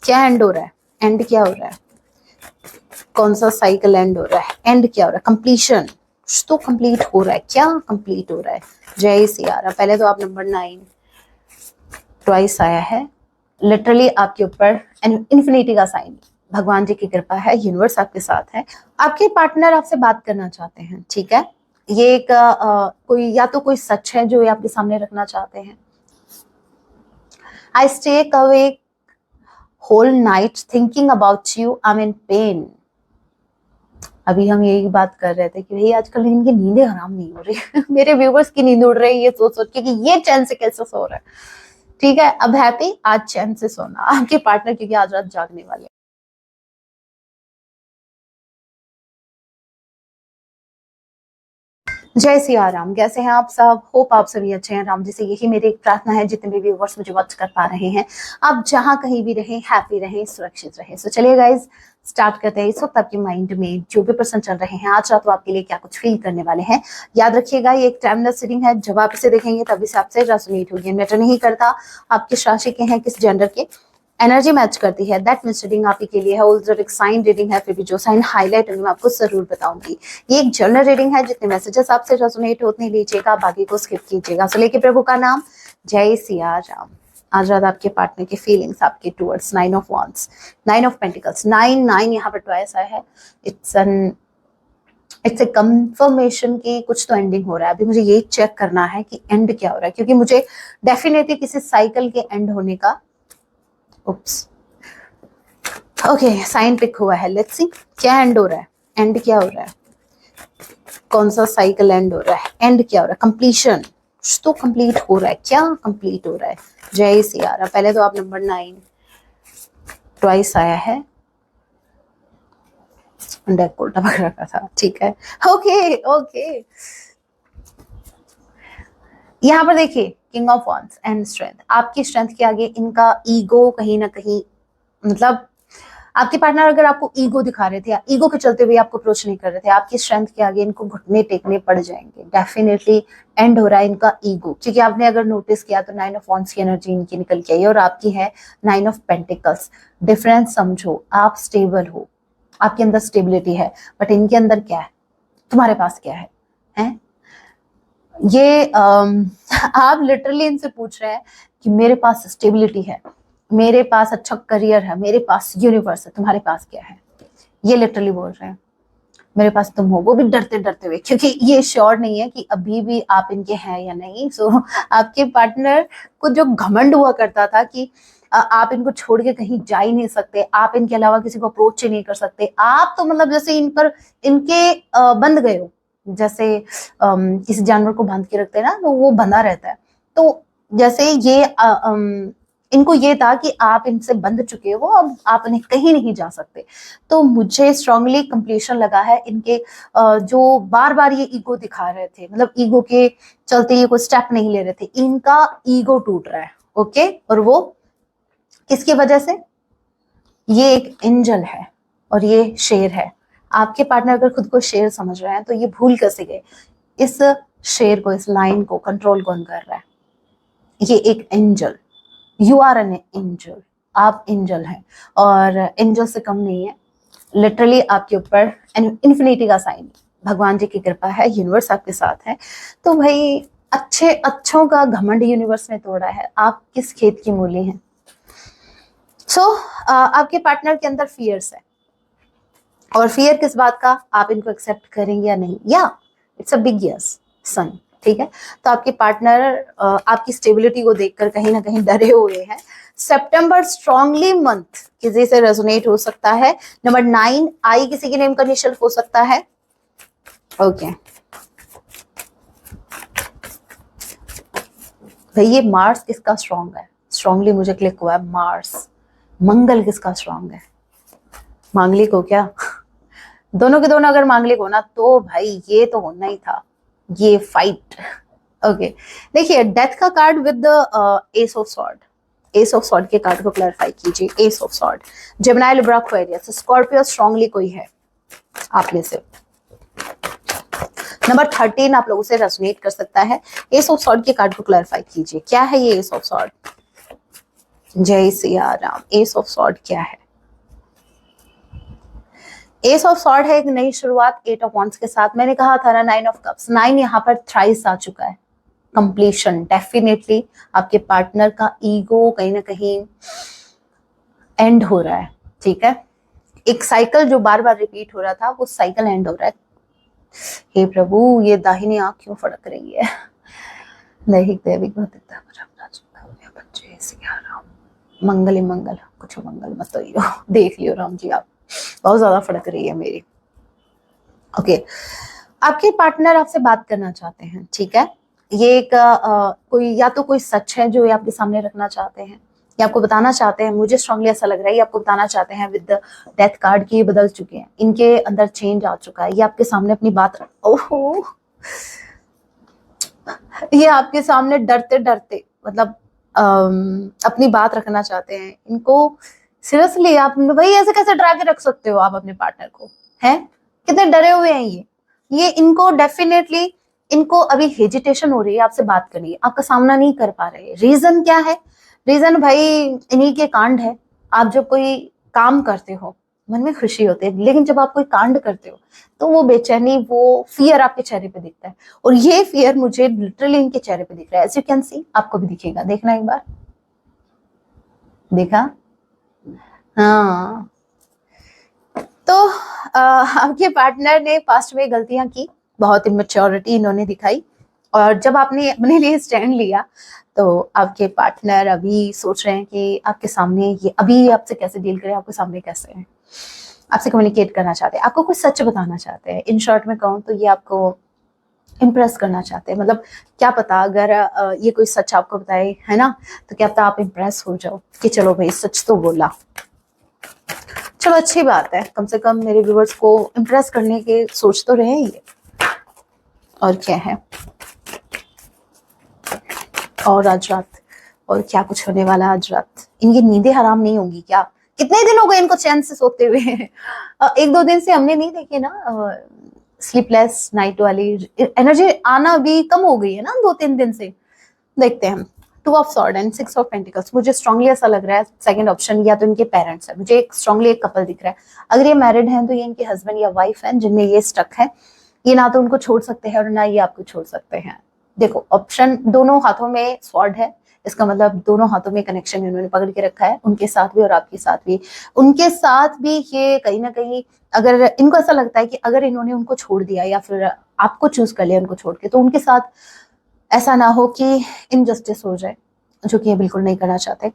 क्या एंड हो रहा है? एंड क्या हो रहा है? कौन सा साइकिल एंड हो रहा है? एंड क्या हो रहा है? कंप्लीशन। कुछ तो कंप्लीट हो रहा है। क्या कंप्लीट हो रहा है? जय सिया राम। पहले तो आप नंबर 9 ट्वाइस आया है। लिटरली आपके ऊपर इन्फिनिटी का साइन, भगवान जी की कृपा है, यूनिवर्स आपके साथ है। आपके पार्टनर आपसे बात करना चाहते हैं, ठीक है। ये एक कोई या तो कोई सच है जो ये आपके सामने रखना चाहते हैं। I stay awake whole night thinking about you, I am in pain. अभी हम यही बात कर रहे थे कि भाई आजकल इनकी नींदें हराम नहीं हो रही मेरे व्यूवर्स की नींद उड़ रही है सोच सोच के कि ये चैन से कैसे सो रहा है। ठीक है, अब हैप्पी, आज चैन से सोना आपके पार्टनर, क्योंकि आज रात जागने वाले। जय सिया राम। कैसे हैं आप सब? होप आप सभी अच्छे हैं। राम जी से यही मेरी एक प्रार्थना है, जितने भी व्यूवर्स मुझे वॉच कर पा रहे हैं, आप जहां कहीं भी रहें, हैप्पी रहें, सुरक्षित रहें। सो चलिए गाइज, स्टार्ट करते हैं। इस वक्त आपके माइंड में जो भी पर्सन चल रहे हैं, आज रात वो आपके लिए क्या कुछ फील करने वाले हैं। याद रखिएगा, ये एक टाइमलेस रीडिंग है। जब आप इसे देखेंगे तभी से आपसे रेजोनेट होगी। मैटर नहीं करता आप किस राशि के हैं, किस जेंडर के, एनर्जी मैच करती है। दैट मीन्स रीडिंग आप ही के लिए है। ऑल्सो एक साइन रीडिंग है, फिर भी जो साइन हाईलाइट होंगे मैं आपको जरूर बताऊंगी। ये एक जनरल रीडिंग है, जितने मैसेजेस आपसे रेजोनेट होते हैं लीजिएगा, बाकी को स्किप कीजिएगा। सो लेके प्रभु का नाम, जय सिया राम। आज रात आपके पार्टनर की फीलिंग्स आपके towards 9 of wands, 9 of pentacles, 9 यहाँ पर ट्वाइस आया है। इट्स ए कंफर्मेशन की कुछ तो एंडिंग हो रहा है। अभी मुझे ये चेक करना है कि एंड क्या हो रहा है, क्योंकि मुझे डेफिनेटली किसी साइकिल के एंड होने का, उप्स, ओके, साइन पिक हुआ है। लेट्स सी क्या एंड हो रहा है। एंड क्या हो रहा है? कौन सा साइकिल एंड हो रहा है? एंड क्या हो रहा है? कंप्लीशन। कुछ तो कंप्लीट हो रहा है। क्या कंप्लीट हो रहा है? जय सिया राम। पहले तो आप नंबर 9 ट्वाइस आया है। डेक उल्टा पकड़ रखा था, ठीक है। ओके ओके, यहाँ पर देखिए, king of wands and strength. आपकी स्ट्रेंथ के आगे इनका ईगो कहीं ना कहीं, मतलब आपके पार्टनर अगर आपको ईगो दिखा रहे थे या ईगो के चलते हुए आपको अप्रोच नहीं कर रहे थे, आपकी स्ट्रेंथ के आगे इनको घुटने टेकने पड़ जाएंगे। डेफिनेटली एंड हो रहा है इनका ईगो, क्योंकि आपने अगर नोटिस किया तो 9 ऑफ वॉन्ड्स की एनर्जी इनकी निकल के आई और आपकी है 9 ऑफ पेंटिकल्स। डिफरेंस समझो, आप स्टेबल हो, आपके अंदर स्टेबिलिटी है, बट इनके अंदर क्या है, तुम्हारे पास क्या है, हैं? ये आप लिटरली इनसे पूछ रहे हैं कि मेरे पास स्टेबिलिटी है, मेरे पास अच्छा करियर है, मेरे पास यूनिवर्स है, तुम्हारे पास क्या है? ये लिटरली बोल रहे हैं। मेरे पास तुम हो, वो भी डरते डरते हुए, क्योंकि ये श्योर नहीं है कि अभी भी आप इनके हैं या नहीं। सो आपके पार्टनर को जो घमंड हुआ करता था कि आप इनको छोड़ के कहीं जा ही नहीं सकते, आप इनके अलावा किसी को अप्रोच ही नहीं कर सकते, आप तो मतलब जैसे इन पर इनके बंध गए हो, जैसे किसी जानवर को बांध के रखते हैं ना, तो वो बंधा रहता है। तो जैसे ये इनको ये था कि आप इनसे बंध चुके हो, अब आप इन्हें कहीं नहीं जा सकते। तो मुझे स्ट्रांगली कंप्लीशन लगा है इनके, जो बार बार ये ईगो दिखा रहे थे, मतलब ईगो के चलते ये कोई स्टेप नहीं ले रहे थे, इनका ईगो टूट रहा है। ओके, और वो किसकी वजह से? ये एक एंजल है और ये शेर है। आपके पार्टनर अगर खुद को शेर समझ रहे हैं तो ये भूल कैसे गए? इस शेर को, इस लाइन को कंट्रोल कौन कर रहा है? ये एक angel. You are an angel, आप एंजल हैं और एंजल से कम नहीं है। लिटरली आपके ऊपर इन्फिनिटी का साइन, भगवान जी की कृपा है, यूनिवर्स आपके साथ है। तो भाई अच्छे अच्छों का घमंड यूनिवर्स ने तोड़ा है, आप किस खेत की मूली हैं? सो आपके पार्टनर के अंदर फियर्स है, और फियर किस बात का? आप इनको एक्सेप्ट करेंगे या नहीं? या इट्स अ बिग यस सन, ठीक है। तो आपके पार्टनर आपकी स्टेबिलिटी को देखकर कहीं ना कहीं डरे हुए हैं। सितंबर स्ट्रांगली मंथ किसी से रेजोनेट हो सकता है। नंबर 9 आई किसी के नेम का इनिशियल हो सकता है। ओके भाई, ये मार्स किसका स्ट्रांग है? स्ट्रांगली मुझे क्लिक हुआ है मार्स। मंगल किसका स्ट्रांग है? मांगलिक हो क्या? दोनों के दोनों अगर मांगलिक हो ना, तो भाई ये तो होना ही था, ये फाइट। ओके, देखिए डेथ का card with S of sword, S of sword के कार्ड को क्लैरिफाई कीजिए। S of sword, Gemini, Libra, Aquarius, Scorpio strongly कोई है आप में से। नंबर 13 आप लोगों से रेजोनेट कर सकता है। एस ऑफ सॉर्ड के कार्ड को क्लैरिफाई कीजिए, क्या है ये एस ऑफ सॉर्ड? जय Siya Ram. S of sword क्या है? एस ऑफ सॉर्ड है एक नई शुरुआत 8 ऑफ वांड्स के साथ। मैंने कहा था ना 9 ऑफ कप्स, 9 यहाँ पर थ्राइस आ चुका है। कंप्लीशन, डेफिनेटली आपके पार्टनर का ईगो कहीं ना कहीं एंड हो रहा है, ठीक है। एक साइकिल जो बार बार रिपीट हो रहा था, वो साइकिल एंड हो रहा है। हे प्रभु, ये दाहिनी आंख क्यों फड़क रही है? दैहिक दैविक मंगल मंगल, कुछ मंगल मत हो, देख लियो राम जी, आप बहुत ज्यादा फड़क रही है मेरी। ओके, आपके पार्टनर आपसे बात करना चाहते हैं, ठीक है। ये एक कोई या तो कोई सच है जो ये आपके सामने रखना चाहते हैं, या आपको बताना चाहते हैं। मुझे स्ट्रांगली ऐसा लग रहा है ये आपको बताना चाहते हैं विद डेथ कार्ड की, ये बदल चुके हैं, इनके अंदर चेंज आ चुका है। ये आपके सामने अपनी बात, ओहो, ये आपके सामने डरते डरते मतलब अपनी बात रखना चाहते हैं। इनको सीरियसली आप भाई ऐसे कैसे डरा के रख सकते हो आप अपने पार्टनर को, हैं? कितने डरे हुए हैं ये इनको डेफिनेटली, इनको अभी हेजिटेशन हो रही है आपसे बात करनी है, आपका सामना नहीं कर पा रहे। रीजन क्या है? रीजन भाई इन्हीं के कांड है। आप जब कोई काम करते हो मन में खुशी होती है, लेकिन जब आप कोई कांड करते हो तो वो बेचैनी, वो फियर आपके चेहरे पे दिखता है। और ये फियर मुझे लिटरली इनके चेहरे पे दिख रहा है। एज यू कैन सी, आपको भी दिखेगा, देखना एक बार, देखा? हाँ, तो आपके पार्टनर ने पास्ट में गलतियां की, बहुत इमेच्योरिटी इन्होंने दिखाई, और जब आपने अपने लिए स्टैंड लिया तो आपके पार्टनर अभी सोच रहे हैं कि आपके सामने ये अभी आपसे कैसे डील करें, आपके सामने कैसे हैं, आपसे कम्युनिकेट करना चाहते हैं, आपको कुछ सच बताना चाहते हैं। इन शॉर्ट में कहूँ तो ये आपको इम्प्रेस करना चाहते हैं। मतलब क्या पता अगर ये कोई सच आपको बताए, है ना, तो क्या पता आप इम्प्रेस हो जाओ कि चलो भाई सच तो बोला, चलो अच्छी बात है, कम से कम मेरे व्यूअर्स को इम्प्रेस करने के सोच तो रहे हैं ये। और क्या है, और आज रात, और क्या कुछ होने वाला आज रात? इनकी नींदें हराम नहीं होंगी क्या? कितने दिन हो गए इनको चैन से सोते हुए? एक दो दिन से हमने नहीं देखे ना स्लीपलेस नाइट वाली एनर्जी आना भी कम हो गई है ना 2-3 दिन से। देखते हैं, 2 of sword and 6 of pentacles. मुझे स्ट्रांगली ऐसा लग रहा है सेकंड ऑप्शन, या तो इनके पेरेंट्स है, मुझे स्ट्रांगली एक कपल दिख रहा है। अगर ये मैरिड हैं तो ये इनके हस्बैंड या वाइफ हैं जिनमें ये स्टक है। ये ना तो उनको छोड़ सकते हैं और ना ये आपको छोड़ सकते हैं। देखो ऑप्शन, दोनों हाथों में स्वॉर्ड है, इसका मतलब दोनों हाथों में कनेक्शन इन्होंने पकड़ के रखा है, उनके साथ भी और आपके साथ भी। उनके साथ भी ये कहीं ना कहीं, अगर इनको ऐसा लगता है कि अगर इन्होंने उनको छोड़ दिया या फिर आपको चूज कर लिया उनको छोड़ के, तो उनके साथ ऐसा ना हो कि इनजस्टिस हो जाए, जो कि ये बिल्कुल नहीं करना चाहते।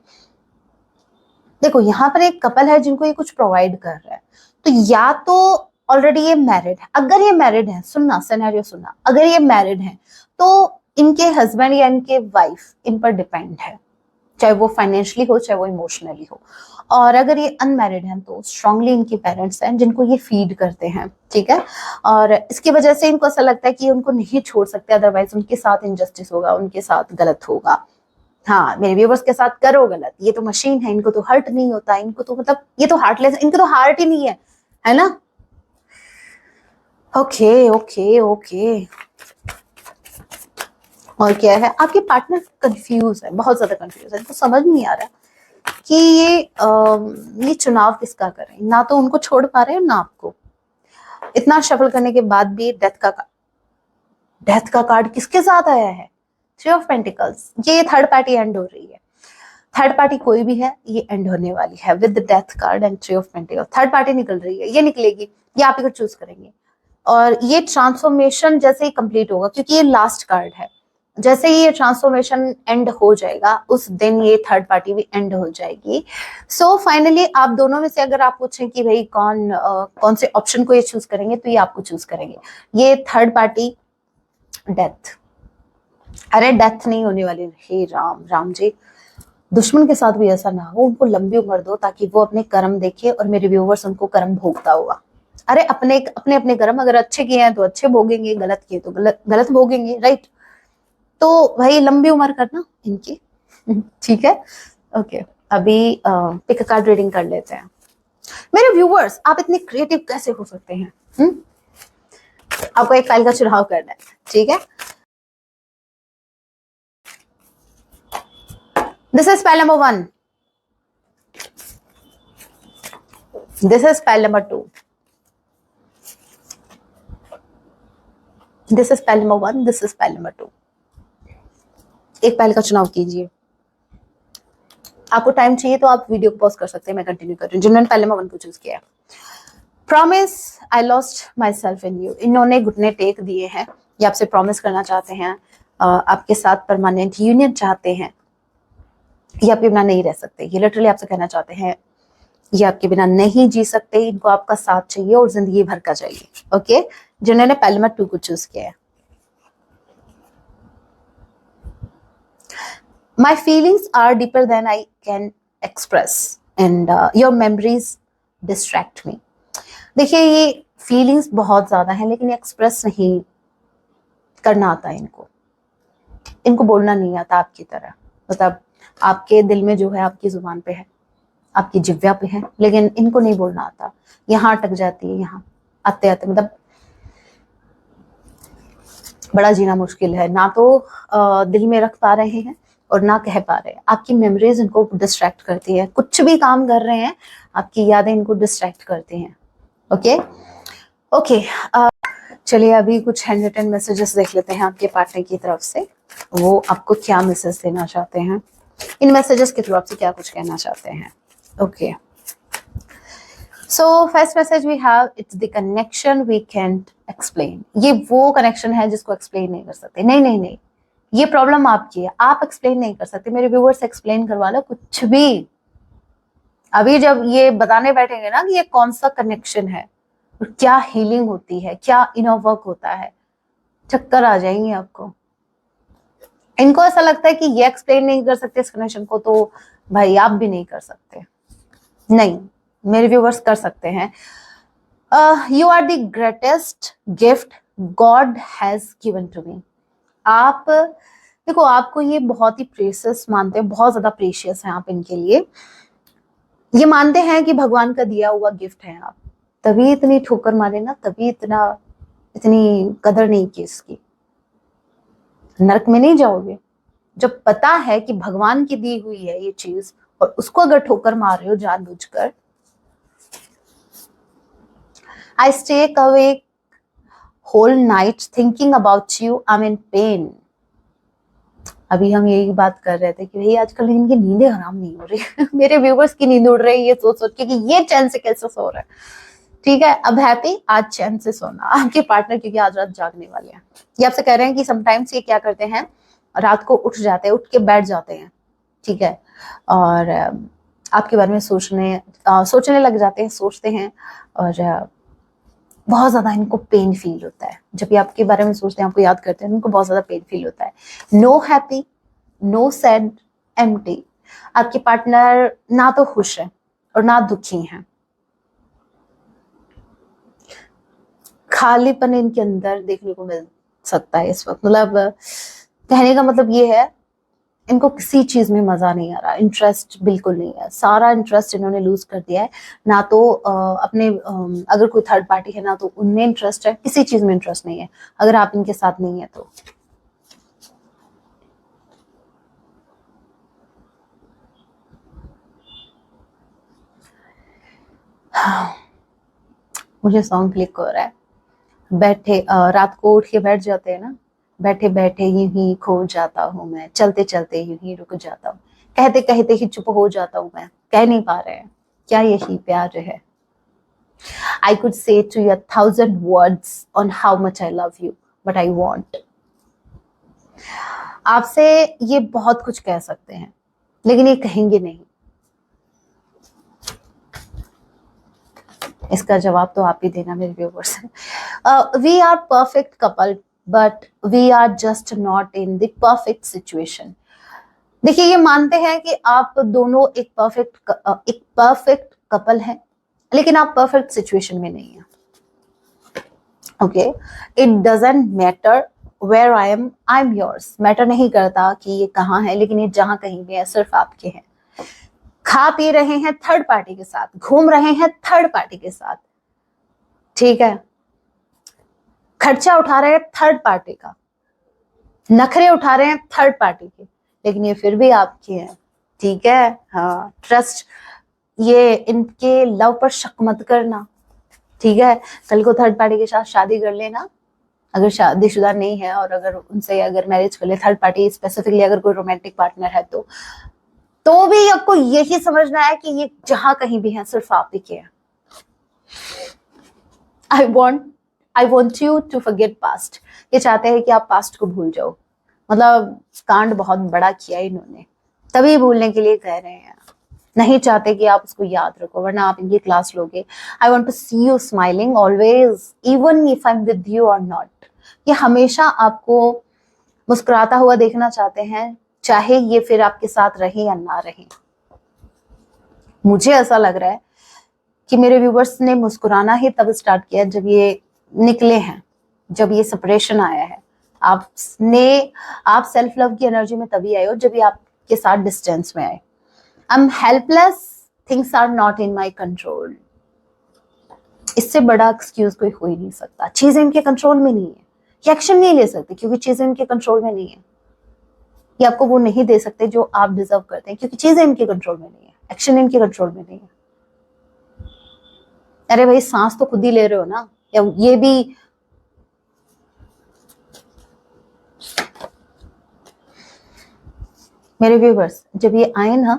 देखो यहाँ पर एक कपल है जिनको ये कुछ प्रोवाइड कर रहा है, तो या तो ऑलरेडी ये मैरिड है। अगर ये मैरिड है, सुनना सिनेरियो सुनना, अगर ये मैरिड है तो इनके हस्बैंड या इनके वाइफ इन पर डिपेंड है, चाहे वो फाइनेंशियली हो चाहे वो इमोशनली हो। और अगर ये अनमैरिड हैं तो स्ट्रांगली इनके पेरेंट्स हैं जिनको ये फीड करते हैं, ठीक है। और इसकी वजह से इनको ऐसा लगता है कि उनको नहीं छोड़ सकते, अदरवाइज उनके साथ इनजस्टिस होगा, उनके साथ गलत होगा। हाँ, मेरे व्यूवर्स के साथ करो गलत, ये तो मशीन है, इनको तो हर्ट नहीं होता, इनको तो मतलब ये तो हार्टलेस, इनको तो हार्ट ही नहीं है ना? Okay okay okay. और क्या है, आपके पार्टनर कंफ्यूज है, बहुत ज्यादा कंफ्यूज है, इनको समझ नहीं आ रहा कि ये चुनाव किसका करें। ना तो उनको छोड़ पा रहे हैं ना आपको। इतना शफल करने के बाद भी डेथ का कार्ड किसके साथ आया है? 3 ऑफ पेंटिकल्स। ये थर्ड पार्टी एंड हो रही है। थर्ड पार्टी कोई भी है, ये एंड होने वाली है with death card and 3 of pentacles. Third party निकल रही है, ये निकलेगी, ये आप ही को चूज करेंगे। और ये ट्रांसफॉर्मेशन जैसे ही कंप्लीट होगा, क्योंकि ये लास्ट कार्ड है, जैसे ही ये ट्रांसफॉर्मेशन एंड हो जाएगा उस दिन ये थर्ड पार्टी भी एंड हो जाएगी। सो फाइनली आप दोनों में से अगर आप पूछें कि भाई कौन से ऑप्शन को ये चूज करेंगे, तो ये आपको चूज करेंगे ये थर्ड पार्टी डेथ। अरे डेथ नहीं होने वाली, हे राम राम जी, दुश्मन के साथ भी ऐसा ना हो, उनको लंबी उम्र दो ताकि वो अपने कर्म देखे और मेरे व्यूवर्स उनको कर्म भोगता हुआ। अरे अपने अपने अपने कर्म, अगर अच्छे किए हैं तो अच्छे भोगेंगे, गलत किए तो गलत भोगेंगे, राइट? तो भाई लंबी उम्र करना इनकी। ठीक है, ओके। अभी पिक कार्ड रीडिंग कर लेते हैं। मेरे व्यूवर्स, आप इतने क्रिएटिव कैसे हो सकते हैं? आपको एक फाइल का चुनाव करना है, ठीक है। This is file number 1। This is pile number 2, this is pile number 1, this is pile number 2। एक पाइल का चुनाव कीजिए। आपको टाइम चाहिए तो आप वीडियो को पॉज कर सकते हैं, मैं कंटिन्यू कर रही हूँ। जिन्होंने पाइल नंबर 1 को चूज किया है, promise I lost my self in you. इन्होंने घुटने टेक दिए हैं, ये आपसे प्रॉमिस करना चाहते हैं, आपके साथ परमानेंट यूनियन चाहते हैं, ये आपके बिना नहीं रह सकते। ये लिटरली आपसे कहना चाहते हैं ये आपके बिना नहीं जी सकते, इनको आपका साथ चाहिए और जिंदगी भर का चाहिए। ओके, जिन्होंने पाइल नंबर 2 को चूज किया है, my feelings are deeper than I can express and your memories distract me. देखिए ये फीलिंग्स बहुत ज्यादा हैं, लेकिन एक्सप्रेस नहीं करना आता है इनको, इनको बोलना नहीं आता आपकी तरह। मतलब आपके दिल में जो है आपकी जुबान पे है, आपकी जिह्वा पे है, लेकिन इनको नहीं बोलना आता। यहाँ अटक जाती है, यहाँ आते आते मतलब बड़ा जीना मुश्किल है। ना तो दिल में रख पा रहे हैं और ना कह पा रहे हैं। आपकी मेमोरीज इनको डिस्ट्रैक्ट करती है, कुछ भी काम कर रहे हैं आपकी यादें इनको डिस्ट्रैक्ट करती हैं। ओके ओके, चलिए अभी कुछ हैंड रिटन मैसेजेस देख लेते हैं आपके पार्टनर की तरफ से, वो आपको क्या मैसेज देना चाहते हैं, इन मैसेजेस के थ्रू आपसे क्या कुछ कहना चाहते हैं। Okay, so first message we have, it's the connection we can't explain. ये वो कनेक्शन है जिसको एक्सप्लेन नहीं कर सकते। नहीं नहीं नहीं, ये प्रॉब्लम आपकी है, आप एक्सप्लेन नहीं कर सकते। मेरे व्यूअर्स एक्सप्लेन करवा लो कुछ भी। अभी जब ये बताने बैठेंगे ना कि ये कौन सा कनेक्शन है, क्या हीलिंग होती है, क्या इनर वर्क होता है, चक्कर आ जाएंगे आपको। इनको ऐसा लगता है कि ये एक्सप्लेन नहीं कर सकते इस कनेक्शन को, तो भाई आप भी नहीं कर सकते। नहीं, मेरे व्यूवर्स कर सकते हैं। You are the greatest gift God has given to me. आप देखो, आपको ये बहुत ही प्रेशियस मानते हैं, बहुत ज्यादा प्रेशियस हैं आप इनके लिए। ये मानते हैं कि भगवान का दिया हुआ गिफ्ट है आप, तभी इतनी ठोकर मारे ना, तभी इतनी कदर नहीं की इसकी। नरक में नहीं जाओगे जब पता है कि भगवान की दी हुई है ये चीज और उसको अगर ठोकर मार रहे हो जानबूझकर। I stay awake whole night thinking about you, I am in pain. अभी हम यही बात कर रहे थे कि भाई आजकल इनकी नींदें हराम नहीं हो रही मेरे व्यूवर्स की नींद उड़ रही है सोच सोच के कि ये चैन से कैसे सो रहा है। ठीक है, अब हैप्पी, आज चैन से सोना आपके पार्टनर, क्योंकि आज रात जागने वाले हैं। ये आपसे कह रहे हैं कि समटाइम्स ये क्या करते हैं, रात को उठ जाते हैं, उठ के बैठ जाते हैं, ठीक है, और आपके बारे में सोचने लग जाते हैं, सोचते हैं, और बहुत ज्यादा इनको पेन फील होता है जब ये आपके बारे में सोचते हैं, आपको याद करते हैं, इनको बहुत ज्यादा पेन फील होता है। No happy, no sad, empty. आपके पार्टनर ना तो खुश है और ना दुखी हैं, खालीपन इनके अंदर देखने को मिल सकता है इस वक्त। मतलब कहने का मतलब ये है, इनको किसी चीज में मजा नहीं आ रहा, इंटरेस्ट बिल्कुल नहीं है, सारा इंटरेस्ट इन्होंने लूज कर दिया है। ना तो अपने अगर कोई थर्ड पार्टी है ना तो उनमें इंटरेस्ट है, किसी चीज में इंटरेस्ट नहीं है अगर आप इनके साथ नहीं है तो। मुझे सॉन्ग क्लिक हो रहा है। बैठे रात को उठ के बैठ जाते हैं ना, बैठे बैठे यूं ही खो जाता हूँ मैं, चलते चलते यूं ही रुक जाता हूँ, कहते कहते ही चुप हो जाता हूँ मैं, कह नहीं पा रहे हैं क्या यही प्यार है। I could say to you 1,000 words on how much I love you, but I won't. आपसे ये बहुत कुछ कह सकते हैं लेकिन ये कहेंगे नहीं। इसका जवाब तो आप ही देना मेरे viewers. We are perfect couple but we are just not in the perfect situation. देखिए ये मानते हैं कि आप दोनों एक परफेक्ट कपल हैं, लेकिन आप परफेक्ट सिचुएशन में नहीं है। Okay, it doesn't matter where I am yours. Matter नहीं करता कि ये कहाँ है, लेकिन ये जहां कहीं भी है सिर्फ आपके हैं। खा पी रहे हैं थर्ड पार्टी के साथ, घूम रहे हैं थर्ड पार्टी के साथ, ठीक है, खर्चा उठा रहे हैं थर्ड पार्टी का, नखरे उठा रहे हैं थर्ड पार्टी के, लेकिन ये फिर भी आपके हैं, ठीक है। हाँ, ट्रस्ट ये इनके लव पर शक मत करना, ठीक है। कल को थर्ड पार्टी के साथ शादी कर लेना, अगर शादीशुदा नहीं है और अगर उनसे अगर मैरिज कर ले थर्ड पार्टी, स्पेसिफिकली अगर कोई रोमांटिक पार्टनर है तो भी आपको यही समझना है कि ये जहां कहीं भी है सिर्फ आप ही के हैं। I want you to forget past. ये चाहते हैं कि आप पास्ट को भूल जाओ, मतलब कांड बहुत बड़ा किया इन्होंने, तभी भूलने के लिए कह रहे हैं, नहीं चाहते कि आप उसको याद रखो, वरना आप इनकी क्लास लोगे। I want to see you smiling always even if I am with you or not. ये हमेशा आपको मुस्कुराता हुआ देखना चाहते हैं, चाहे ये फिर आपके साथ रहे या ना रहे। मुझे ऐसा लग रहा है कि मेरे व्यूवर्स ने मुस्कुराना ही तब स्टार्ट किया जब ये निकले हैं, जब ये सेपरेशन आया है। आप सेल्फ लव की एनर्जी में तभी आए हो जब ये आपके साथ डिस्टेंस में आए। I am helpless, things are not in my control. इससे बड़ा एक्सक्यूज कोई हो ही नहीं सकता। चीजें इनके कंट्रोल में नहीं है, ये एक्शन नहीं ले सकते क्योंकि चीजें इनके कंट्रोल में नहीं है। ये आपको वो नहीं दे सकते जो आप डिजर्व करते हैं क्योंकि चीजें इनके कंट्रोल में नहीं है, एक्शन इनके कंट्रोल में नहीं है। अरे भाई सांस तो खुद ही ले रहे हो ना, या ये भी मेरे व्यूवर्स जब ये आए ना,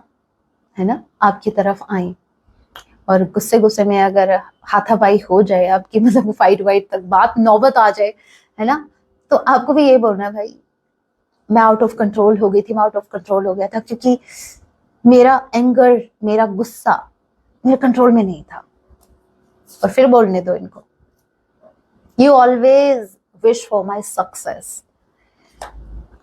है ना, आपकी तरफ आए और गुस्से गुस्से में अगर हाथापाई हो जाए आपकी, मतलब फाइट वाइट तक बात नौबत आ जाए, है ना, तो आपको भी ये बोलना है भाई मैं आउट ऑफ कंट्रोल हो गई थी, मैं आउट ऑफ कंट्रोल हो गया था क्योंकि मेरा एंगर, मेरा गुस्सा मेरे कंट्रोल में नहीं था। और फिर बोलने दो इनको, you always wish for my success.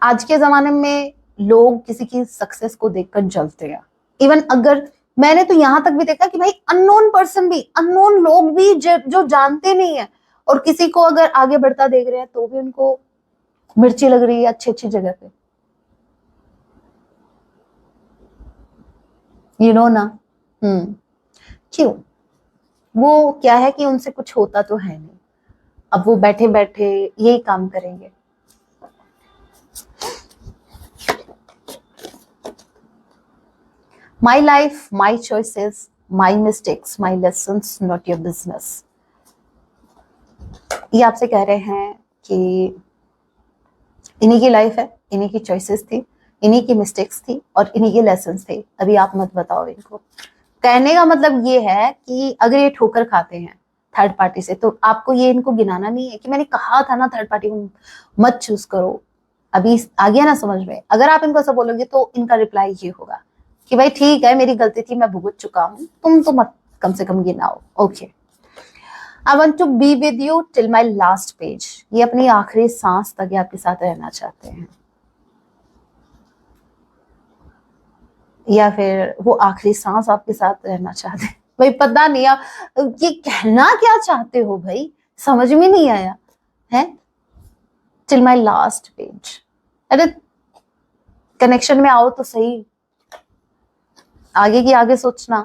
आज के जमाने में लोग किसी की सक्सेस को देखकर जलते हैं। इवन अगर मैंने तो यहां तक भी देखा कि भाई अननोन पर्सन भी, अननोन लोग भी जो जानते नहीं है और किसी को अगर आगे बढ़ता देख रहे हैं तो भी उनको मिर्ची लग रही है अच्छी अच्छी जगह पे, यू नो ना। क्यों? वो क्या है कि उनसे कुछ होता तो है नहीं, अब वो बैठे बैठे यही काम करेंगे। My life, my choices, my mistakes, my lessons, not your business। ये आपसे कह रहे हैं कि इन्हीं की लाइफ है, इन्हीं की चॉइसेस थी, इन्हीं की मिस्टेक्स थी और इन्हीं के लेसन्स थे, अभी आप मत बताओ इनको। कहने का मतलब ये है कि अगर ये ठोकर खाते हैं थर्ड पार्टी से तो आपको ये इनको गिनाना नहीं है कि मैंने कहा था ना थर्ड पार्टी को मत चूज करो। अभी आ गया ना समझ में? अगर आप इनको ऐसा बोलोगे तो इनका रिप्लाई ये होगा कि भाई ठीक है मेरी गलती थी, मैं भुगत चुका हूं, तुम तो मत कम से कम गिनाओ। Okay, I want to be with you till my last page. ये अपनी आखिरी सांस तक आपके साथ रहना चाहते हैं, या फिर वो आखिरी सांस आपके साथ रहना चाहते हैं। भाई पता नहीं आप ये कहना क्या चाहते हो भाई, समझ में नहीं आया है। टिल माई लास्ट पेज, अरे कनेक्शन में आओ तो सही, आगे की आगे सोचना।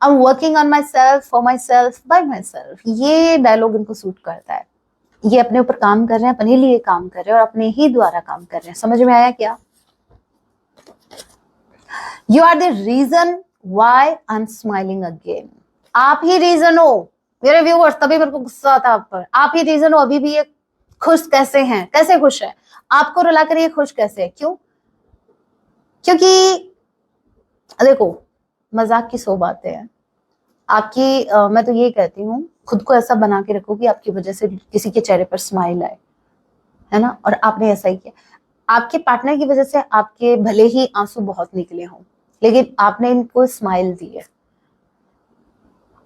I am working on my self, for my self, bye my self. ये डायलॉग इनको सूट करता है। ये अपने ऊपर काम कर रहे हैं, अपने लिए काम कर रहे हैं और अपने ही द्वारा काम कर रहे हैं। समझ में आया क्या? You are the reason why I am smiling again. आप ही रीजन हो मेरे व्यूअर्स, तभी मेरे को गुस्सा आता आप पर। आप ही रीजन हो अभी भी ये खुश कैसे हैं, कैसे खुश है, आपको रुलाकर ये खुश कैसे है? क्यों? क्योंकि देखो मजाक की 100 बातें हैं आपकी। मैं तो ये कहती हूँ खुद को ऐसा बना के रखो कि आपकी वजह से किसी के चेहरे पर स्माइल आए, है ना। और आपने ऐसा ही किया, आपके पार्टनर की वजह से आपके भले ही आंसू बहुत निकले हों लेकिन आपने इनको स्माइल दी है।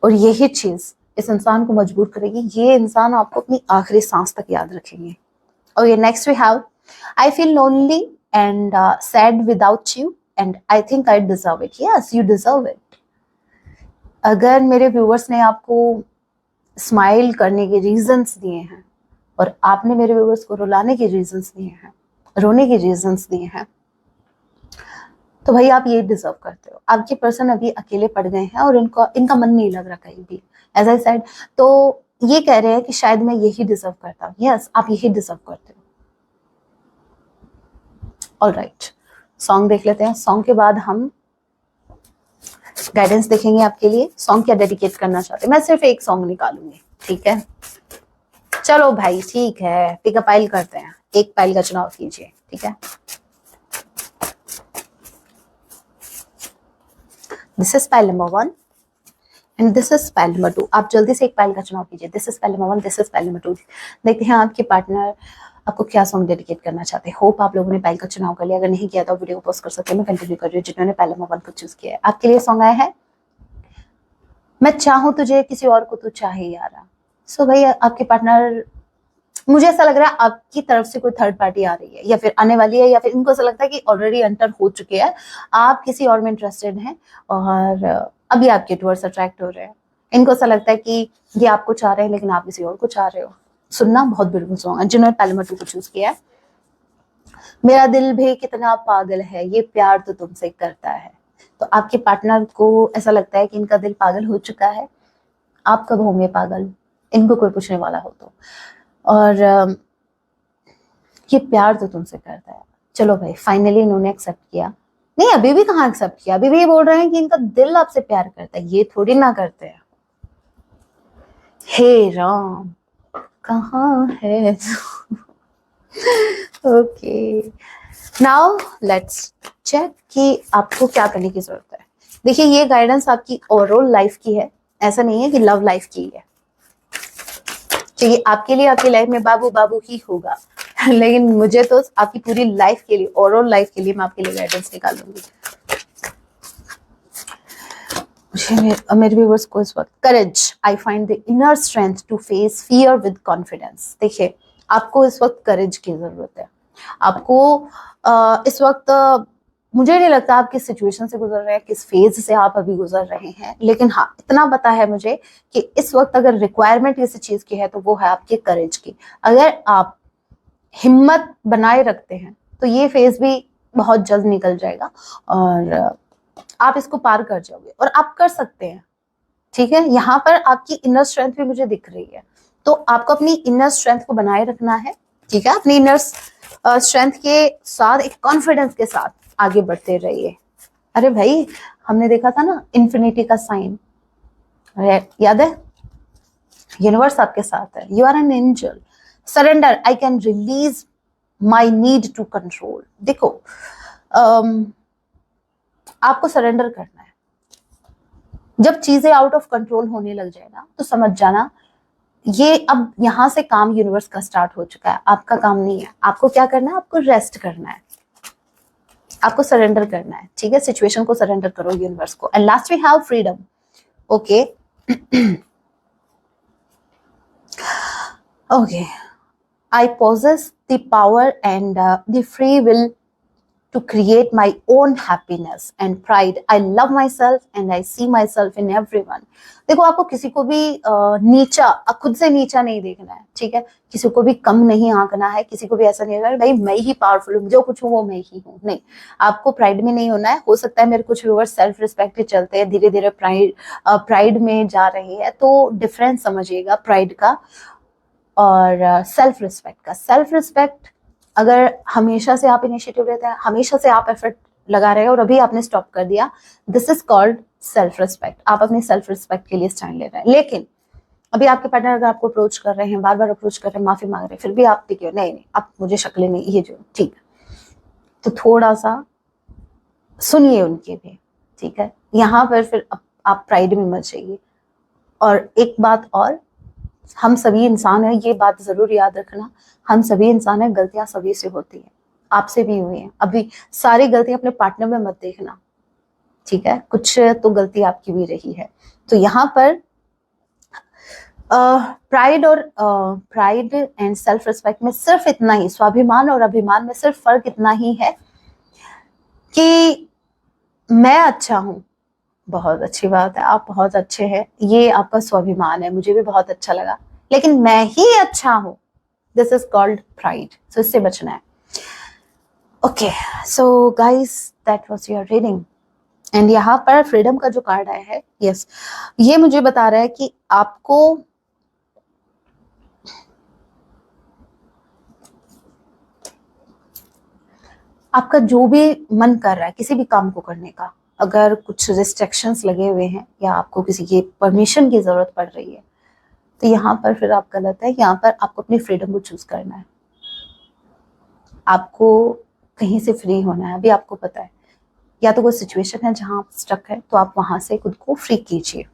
और यही चीज इस इंसान को मजबूर करेगी, ये इंसान आपको अपनी आखिरी सांस तक याद रखेंगे। Okay, next we have I feel lonely and sad without you and I think I deserve it. Yes, you deserve it. अगर मेरे व्यूअर्स ने आपको स्माइल करने के रीजंस दिए हैं और आपने मेरे व्यूअर्स को रुलाने के रीजंस दिए हैं, रोने के रीजंस दिए हैं, तो भाई आप ये डिजर्व करते हो। आपके पर्सन अभी अकेले पड़ गए हैं और इनका मन नहीं लग रहा कहीं भी, एज आई सेड। तो ये कह रहे हैं कि शायद मैं यही डिजर्व करता हूँ। यस, आप यही डिजर्व करते हो। ऑलराइट, सॉन्ग देख लेते हैं। सॉन्ग के बाद हम गाइडेंस देखेंगे आपके लिए। सॉन्ग क्या डेडिकेट करना चाहते हैं? मैं सिर्फ एक सॉन्ग निकालूंगी, ठीक है? चलो भाई ठीक है, पिक अ पाइल करते हैं, एक पाइल का चुनाव कीजिए, ठीक है? This is pile number 1 and this is pile number 2। आप जल्दी से एक पाइल का चुनाव कीजिए। This is pile number 1, this is pile number 2। देखते हैं आपके पार्टनर आपको क्या सॉन्ग डेडिकेट करना चाहते हैं। होप आप लोगों ने पाइल का चुनाव कर लिया। अगर नहीं किया तो वीडियो को पॉज कर सकते हैं। मैं कंटिन्यू कर रही हूँ। जिन्होंने पाइल नंबर 1 को चूज किया है, आपके लिए सॉन्ग आया है, मैं चाहूं तुझे किसी और को तू चाहे यारा। सो भाई आपके पार्टनर, मुझे ऐसा लग रहा है आपकी तरफ से कोई थर्ड पार्टी आ रही है या फिर आने वाली है, या फिर इनको ऐसा लगता है कि ऑलरेडी एंटर हो चुके हैं, आप किसी और में इंटरेस्टेड हैं और अभी आपके टूवर्ड्स अट्रैक्ट हो रहे हैं। इनको ऐसा लगता है कि ये आपको चाह रहे हैं लेकिन आप किसी और को चाह रहे हो। सुनना बहुत ब्यूटीफुल सॉन्ग है। जिन्होंने पहले नंबर 2 को चूज किया है, मेरा दिल भी कितना पागल है, ये प्यार तो तुमसे करता है। तो आपके पार्टनर को ऐसा लगता है कि इनका दिल पागल हो चुका है। आप कब होंगे पागल, इनको कोई पूछने वाला हो तो। और ये प्यार तो तुमसे करता है। चलो भाई, फाइनली इन्होंने एक्सेप्ट किया। नहीं, अभी भी कहाँ एक्सेप्ट किया, अभी भी ये बोल रहे हैं कि इनका दिल आपसे प्यार करता है। ये थोड़ी ना करते हैं। हे राम, कहाँ है? ओके, नाउ लेट्स चेक कि आपको क्या करने की जरूरत है। देखिए, ये गाइडेंस आपकी ओवरऑल लाइफ की है, ऐसा नहीं है कि लव लाइफ की है। चाहिए आपके लिए आपकी लाइफ में बाबू बाबू ही होगा, लेकिन मुझे तो आपकी पूरी लाइफ के लिए, ओवरऑल लाइफ के लिए मैं आपके लिए गाइडेंस निकालूंगी। मेरे व्यूअर्स को इस वक्त, courage, I find the inner strength to face fear with confidence. देखिए, आपको इस वक्त करेज की जरूरत है। आपको इस वक्त मुझे नहीं लगता आप किस सिचुएशन से गुजर रहे हैं, किस फेज से आप अभी गुजर रहे हैं, लेकिन हाँ इतना पता है मुझे कि इस वक्त अगर रिक्वायरमेंट किसी चीज की है तो वो है आपके करेज की। अगर आप हिम्मत बनाए रखते हैं तो ये फेज भी बहुत जल्द निकल जाएगा और आप इसको पार कर जाओगे और आप कर सकते हैं, ठीक है? यहाँ पर आपकी इनर स्ट्रेंथ भी मुझे दिख रही है, तो आपको अपनी इनर स्ट्रेंथ को बनाए रखना है, ठीक है? अपनी इनर स्ट्रेंथ के साथ, एक कॉन्फिडेंस के साथ आगे बढ़ते रहिए। अरे भाई, हमने देखा था ना इन्फिनिटी का साइन, याद है? यूनिवर्स आपके साथ है। You are an angel. Surrender, I can release my need to control. देखो, आपको सरेंडर करना है। जब चीजें आउट ऑफ कंट्रोल होने लग जाए ना, तो समझ जाना ये अब यहां से काम यूनिवर्स का स्टार्ट हो चुका है, आपका काम नहीं है। आपको क्या करना है? आपको रेस्ट करना है, आपको सरेंडर करना है, ठीक है? सिचुएशन को सरेंडर करो यूनिवर्स को। And last we have freedom. Okay, okay, I possess the power and the free will to create my own happiness and pride. I love myself and I see myself in everyone. देखो, आपको किसी को भी नीचा, खुद से नीचा नहीं देखना है, ठीक है? किसी को भी कम नहीं आंकना है, किसी को भी ऐसा नहीं है भाई मैं ही पावरफुल हूँ, जो कुछ हूँ वो मैं ही हूँ। नहीं, आपको प्राइड में नहीं होना है। हो सकता है मेरे कुछ व्यूअर्स सेल्फ रिस्पेक्ट के चलते हैं धीरे धीरे प्राइड में जा रहे हैं, तो डिफरेंस समझिएगा प्राइड का और सेल्फ रिस्पेक्ट का। सेल्फ रिस्पेक्ट, अगर हमेशा से आप इनिशिएटिव लेते हैं, हमेशा से आप एफर्ट लगा रहे हो और अभी आपने स्टॉप कर दिया, this is called self respect. आप अपनी सेल्फ रिस्पेक्ट के लिए स्टैंड ले रहे हैं। लेकिन अभी आपके पार्टनर अगर आपको अप्रोच कर रहे हैं, बार बार अप्रोच कर रहे हैं, माफी मांग रहे हैं, फिर भी आप टिके हो, नहीं नहीं आप मुझे शक्लें नहीं, ये जो ठीक, तो थोड़ा सा सुनिए उनके भी, ठीक है? यहाँ पर फिर आप प्राइड में मत जाइए। और एक बात और, हम सभी इंसान हैं, ये बात जरूर याद रखना, हम सभी इंसान हैं, गलतियां सभी से होती हैं, आपसे भी हुई हैं। अभी सारी गलतियां अपने पार्टनर में मत देखना, ठीक है? कुछ तो गलती आपकी भी रही है। तो यहाँ पर प्राइड एंड सेल्फ रिस्पेक्ट में सिर्फ इतना ही, स्वाभिमान और अभिमान में सिर्फ फर्क इतना ही है कि मैं अच्छा हूं, बहुत अच्छी बात है, आप बहुत अच्छे हैं, ये आपका स्वाभिमान है, मुझे भी बहुत अच्छा लगा, लेकिन मैं ही अच्छा हूं, दिस इज कॉल्ड प्राइड। सो इससे बचना है। Okay, so guys, that was your reading. And यहाँ पर फ्रीडम का जो कार्ड आया है, यस, ये मुझे बता रहा है कि आपको आपका जो भी मन कर रहा है किसी भी काम को करने का, अगर कुछ रिस्ट्रिक्शंस लगे हुए हैं या आपको किसी की परमिशन की ज़रूरत पड़ रही है, तो यहाँ पर फिर आप गलत है। यहाँ पर आपको अपनी फ्रीडम को चूज़ करना है। आपको कहीं से फ्री होना है। अभी आपको पता है, या तो कोई सिचुएशन है जहाँ आप स्टक है, तो आप वहाँ से खुद को फ्री कीजिए।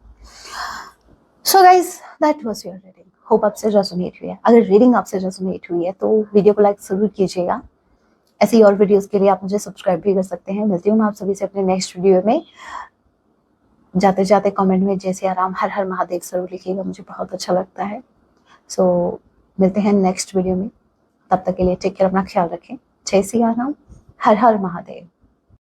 So guys, that was your reading. Hope आपसे रेजोनेट हुई है। अगर रीडिंग आपसे रेजोनेट हुई है तो वीडियो को लाइक ज़रूर कीजिएगा। ऐसी और वीडियोस के लिए आप मुझे सब्सक्राइब भी कर सकते हैं। मिलती हूँ मैं आप सभी से अपने नेक्स्ट वीडियो में। जाते जाते कमेंट में जय सिया राम, हर हर महादेव ज़रूर लिखिएगा, मुझे बहुत अच्छा लगता है। सो मिलते हैं नेक्स्ट वीडियो में। तब तक के लिए टेक केयर, अपना ख्याल रखें। जय सिया राम, हर हर महादेव।